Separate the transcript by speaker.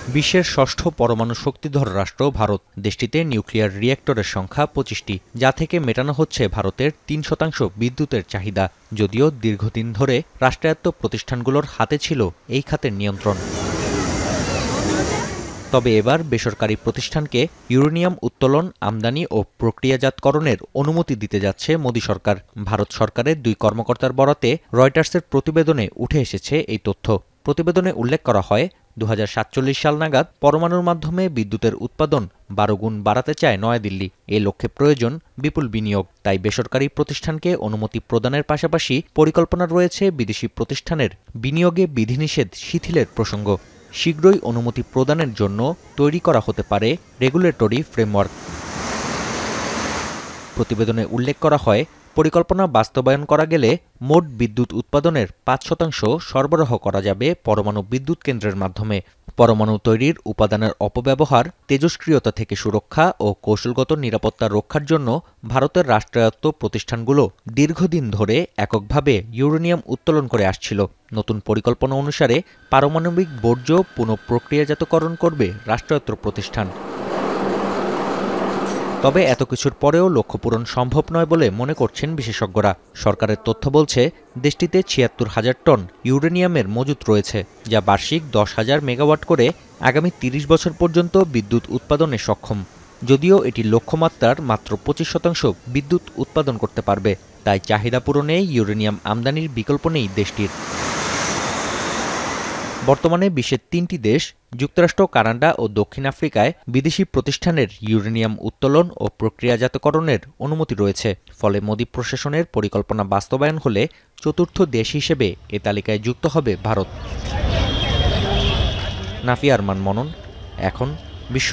Speaker 1: বিশ্বের ষষ্ঠ পরমাণু শক্তিধর রাষ্ট্র ভারত। দেশটিতে নিউক্লিয়ার রিঅ্যাক্টরের সংখ্যা ২৫টি, যা থেকে মেটানো হচ্ছে ভারতের ৩% বিদ্যুতের চাহিদা। যদিও দীর্ঘদিন ধরে রাষ্ট্রায়ত্ত প্রতিষ্ঠানগুলোর হাতে ছিল এই খাতের নিয়ন্ত্রণ। তবে এবার বেসরকারি প্রতিষ্ঠানকে ইউরেনিয়াম উত্তোলন, আমদানি ও প্রক্রিয়াজাতকরণের অনুমতি দিতে যাচ্ছে মোদি সরকার। ভারত সরকারের ২ কর্মকর্তার বরাতে রয়টার্সের প্রতিবেদনে উঠে এসেছে এই তথ্য। প্রতিবেদনে উল্লেখ করা হয়, ২০৪৭ সাল নাগাদ পরমাণুর মাধ্যমে বিদ্যুতের উৎপাদন ১২ গুণ বাড়াতে চায় নয়াদিল্লি। এ লক্ষ্যে প্রয়োজন বিপুল বিনিয়োগ। তাই বেসরকারি প্রতিষ্ঠানকে অনুমতি প্রদানের পাশাপাশি পরিকল্পনা রয়েছে বিদেশি প্রতিষ্ঠানের বিনিয়োগে বিধিনিষেধ শিথিলের প্রসঙ্গ। শীঘ্রই অনুমতি প্রদানের জন্য তৈরি করা হতে পারে রেগুলেটরি ফ্রেমওয়ার্ক। প্রতিবেদনে উল্লেখ করা হয়, পরিকল্পনা বাস্তবায়ন করা গেলে মোট বিদ্যুৎ উৎপাদনের ৫% সরবরাহ করা যাবে পরমাণু বিদ্যুৎ কেন্দ্রের মাধ্যমে। পরমাণু তৈরির উপাদানের অপব্যবহার, তেজস্ক্রিয়তা থেকে সুরক্ষা ও কৌশলগত নিরাপত্তা রক্ষার জন্য ভারতের রাষ্ট্রায়ত্ত প্রতিষ্ঠানগুলো দীর্ঘদিন ধরে এককভাবে ইউরেনিয়াম উত্তোলন করে আসছিল। নতুন পরিকল্পনা অনুসারে পারমাণবিক বর্জ্য পুনঃপ্রক্রিয়াজাতকরণ করবে রাষ্ট্রায়ত্ত প্রতিষ্ঠান। তবে এত কিছুর পরেও লক্ষ্য পূরণ সম্ভব নয় বলে মনে করছেন বিশেষজ্ঞরা। সরকারের তথ্য বলছে, দেশটিতে ৭৬,০০০ টন ইউরেনিয়ামের মজুত রয়েছে, যা বার্ষিক ১০,০০০ মেগাওয়াট করে আগামী ৩০ বছর পর্যন্ত বিদ্যুৎ উৎপাদনে সক্ষম। যদিও এটি লক্ষ্যমাত্রার মাত্র ২৫% বিদ্যুৎ উৎপাদন করতে পারবে। তাই চাহিদা পূরণে ইউরেনিয়াম আমদানির বিকল্প নেই দেশটির। বর্তমানে বিশ্বের ৩টি দেশ, যুক্তরাষ্ট্র, কানাডা ও দক্ষিণ আফ্রিকায় বিদেশি প্রতিষ্ঠানের ইউরেনিয়াম উত্তোলন ও প্রক্রিয়াজাতকরণের অনুমতি রয়েছে। ফলে মোদি প্রশাসনের পরিকল্পনা বাস্তবায়ন হলে চতুর্থ দেশ হিসেবে এ তালিকায় যুক্ত হবে ভারত। নাফিয়া আরমান মনন, এখন বিশ্ব।